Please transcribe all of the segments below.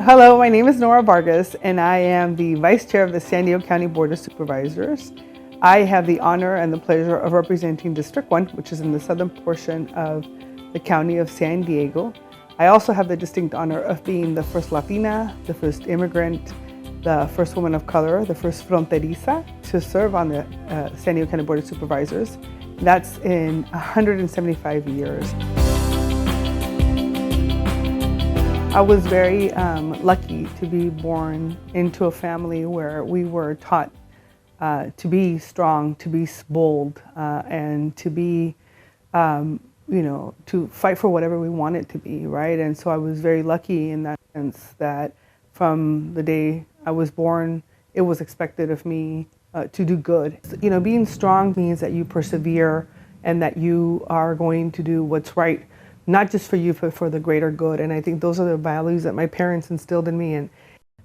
Hello, my name is Nora Vargas, and I am the Vice Chair of the San Diego County Board of Supervisors. I have the honor and the pleasure of representing District 1, which is in the southern portion of the County of San Diego. I also have the distinct honor of being the first Latina, the first immigrant, the first woman of color, the first fronteriza to serve on the San Diego County Board of Supervisors. That's in 175 years. I was very lucky to be born into a family where we were taught to be strong, to be bold, and to be, to fight for whatever we want it to be, right? And so I was very lucky in that sense that from the day I was born, it was expected of me to do good. Being strong means that you persevere and that you are going to do what's right, not just for you, but for the greater good. And I think those are the values that my parents instilled in me. And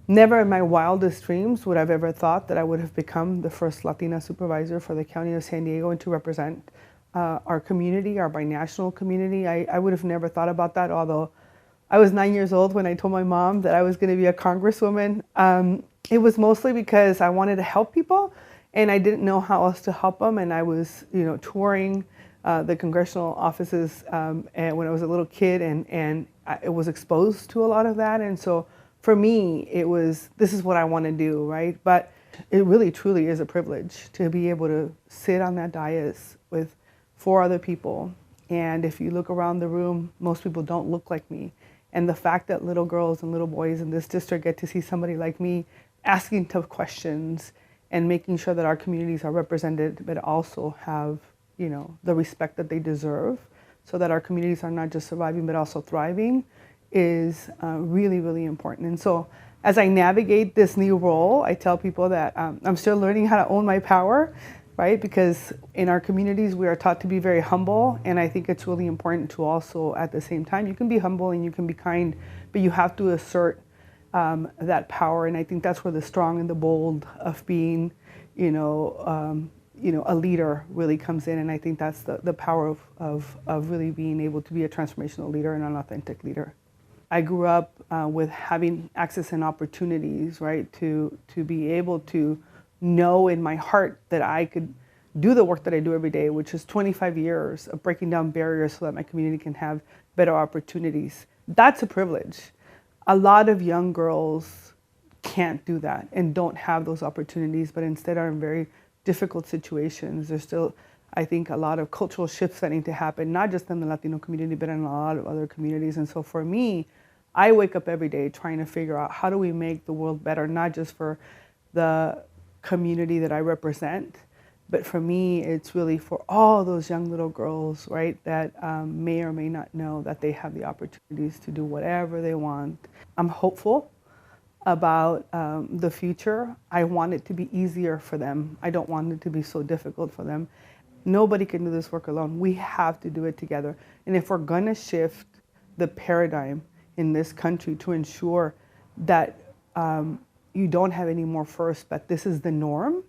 never in my wildest dreams would I've ever thought that I would have become the first Latina supervisor for the County of San Diego and to represent our community, our binational community. I would have never thought about that, although I was 9 years old when I told my mom that I was going to be a congresswoman. It was mostly because I wanted to help people and I didn't know how else to help them. And I was, touring the congressional offices and when I was a little kid, and I was exposed to a lot of that. And so for me, this is what I want to do, right? But it really, truly is a privilege to be able to sit on that dais with 4 other people. And if you look around the room, most people don't look like me. And the fact that little girls and little boys in this district get to see somebody like me asking tough questions and making sure that our communities are represented, but also have the respect that they deserve so that our communities are not just surviving, but also thriving is really, really important. And so as I navigate this new role, I tell people that I'm still learning how to own my power, right? Because in our communities, we are taught to be very humble. And I think it's really important to also, at the same time, you can be humble and you can be kind, but you have to assert that power. And I think that's where the strong and the bold of being, a leader really comes in. And I think that's the power of really being able to be a transformational leader and an authentic leader. I grew up with having access and opportunities, right, to be able to know in my heart that I could do the work that I do every day, which is 25 years of breaking down barriers so that my community can have better opportunities. That's a privilege. A lot of young girls can't do that and don't have those opportunities, but instead are in very difficult situations. There's still, I think, a lot of cultural shifts that need to happen, not just in the Latino community, but in a lot of other communities. And so for me, I wake up every day trying to figure out how do we make the world better, not just for the community that I represent, but for me, it's really for all those young little girls, right, that may or may not know that they have the opportunities to do whatever they want. I'm hopeful about the future. I want it to be easier for them. I don't want it to be so difficult for them. Nobody can do this work alone. We have to do it together. And if we're gonna shift the paradigm in this country to ensure that you don't have any more first, but this is the norm,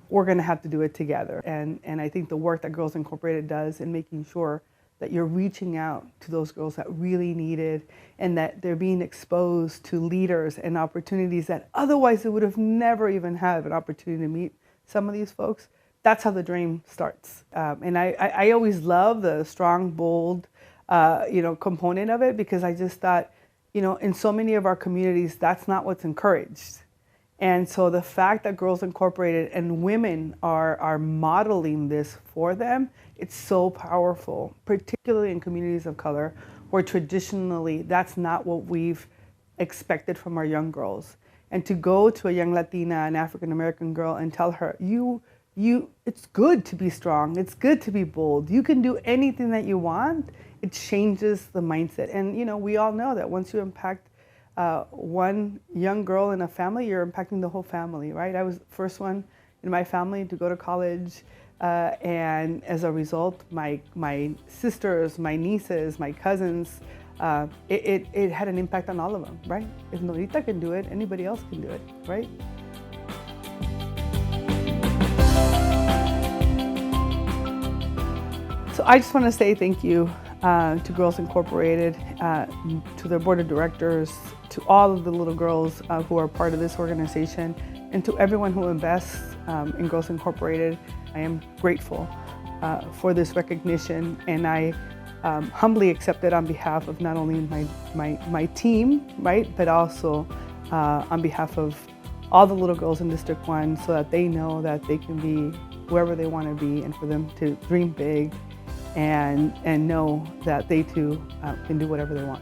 we're gonna have to do it together. And I think the work that Girls Incorporated does in making sure that you're reaching out to those girls that really need it and that they're being exposed to leaders and opportunities that otherwise they would have never even had an opportunity to meet some of these folks. That's how the dream starts. And I always love the strong, bold, component of it, because I just thought, in so many of our communities, that's not what's encouraged. And so the fact that Girls Incorporated and women are modeling this for them, it's so powerful, particularly in communities of color, where traditionally that's not what we've expected from our young girls. And to go to a young Latina, an African American girl, and tell her, it's good to be strong, it's good to be bold, you can do anything that you want, it changes the mindset. And we all know that once you impact one young girl in a family, you're impacting the whole family, right? I was the first one in my family to go to college, and as a result, my sisters, my nieces, my cousins, it had an impact on all of them, right? If Norita can do it, anybody else can do it, right? So I just want to say thank you to Girls Incorporated, to their board of directors, to all of the little girls who are part of this organization, and to everyone who invests in Girls Incorporated. I am grateful for this recognition, and I humbly accept it on behalf of not only my team, right, but also on behalf of all the little girls in District 1, so that they know that they can be wherever they want to be, and for them to dream big and know that they too can do whatever they want.